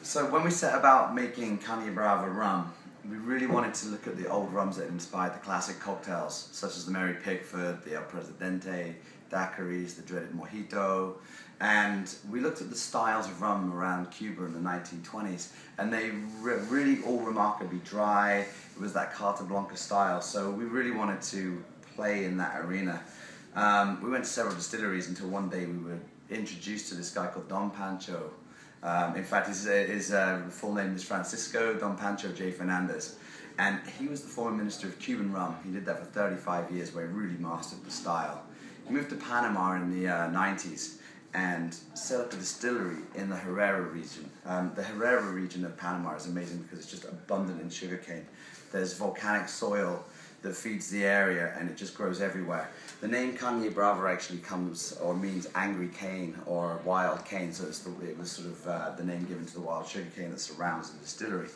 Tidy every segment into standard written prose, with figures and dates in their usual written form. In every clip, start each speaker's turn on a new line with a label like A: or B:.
A: So when we set about making Cana Brava rum, we really wanted to look at the old rums that inspired the classic cocktails, such as the Mary Pickford, the El Presidente, daiquiris, the dreaded mojito, and we looked at the styles of rum around Cuba in the 1920s, and they really all remarkably dry. It was that Carta Blanca style, so we really wanted to play in that arena. We went to several distilleries until one day we were introduced to this guy called Don Pancho. In fact, his full name is Francisco Don Pancho J. Fernandez, and he was the former minister of Cuban rum. He did that for 35 years, where he really mastered the style. He moved to Panama in the 90s and set up a distillery in the Herrera region. The Herrera region of Panama is amazing because it's just abundant in sugarcane. There's volcanic soil that feeds the area, and it just grows everywhere. The name Cana Brava actually comes or means angry cane or wild cane, so it was sort of the name given to the wild sugar cane that surrounds the distillery.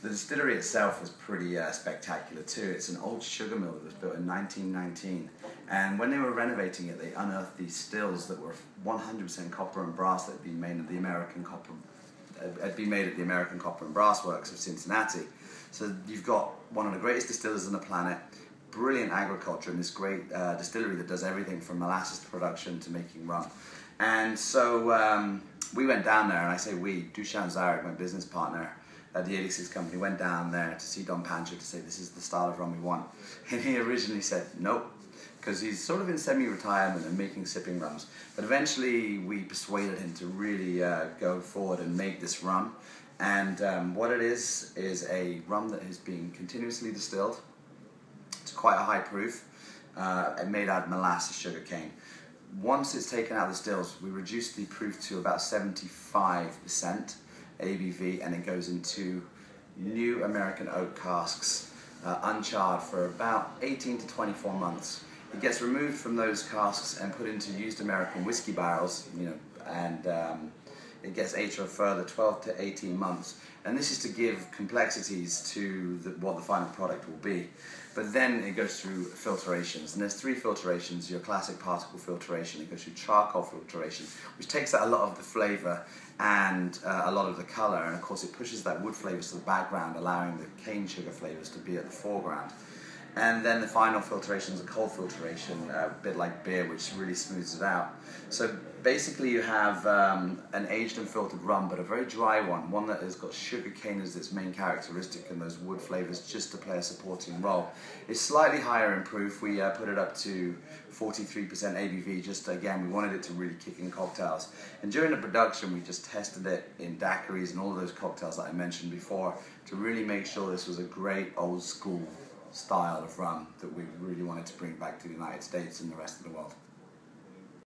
A: The distillery itself was pretty spectacular too. It's an old sugar mill that was built in 1919, and when they were renovating it, they unearthed these stills that were 100% copper and brass that had been made at the American Copper and Brass Works of Cincinnati. So you've got one of the greatest distillers on the planet, brilliant agriculture, and this great distillery that does everything from molasses production to making rum. And so we went down there, and I say we, Dushan Zarek, my business partner at the 86 company, went down there to see Don Pancho to say this is the style of rum we want. And he originally said nope, because he's sort of in semi-retirement and making sipping rums. But eventually we persuaded him to really go forward and make this rum. And what it is a rum that has been continuously distilled. It's quite a high proof, made out of molasses sugar cane. Once it's taken out of the stills, we reduce the proof to about 75% ABV, and it goes into new American oak casks, uncharred for about 18 to 24 months. It gets removed from those casks and put into used American whiskey barrels, and it gets aged for a further 12 to 18 months. And this is to give complexities to what the final product will be. But then it goes through filtrations, and there's 3 filtrations. Your classic particle filtration, it goes through charcoal filtration, which takes out a lot of the flavour and a lot of the colour, and of course it pushes that wood flavours to the background, allowing the cane sugar flavours to be at the foreground. And then the final filtration is a cold filtration, a bit like beer, which really smooths it out. So basically you have an aged and filtered rum, but a very dry one that has got sugar cane as its main characteristic, and those wood flavours just to play a supporting role. It's slightly higher in proof. We put it up to 43% ABV, just again, we wanted it to really kick in cocktails. And during the production, we just tested it in daiquiris and all of those cocktails that I mentioned before to really make sure this was a great old school style of rum that we really wanted to bring back to the United States and the rest of the world.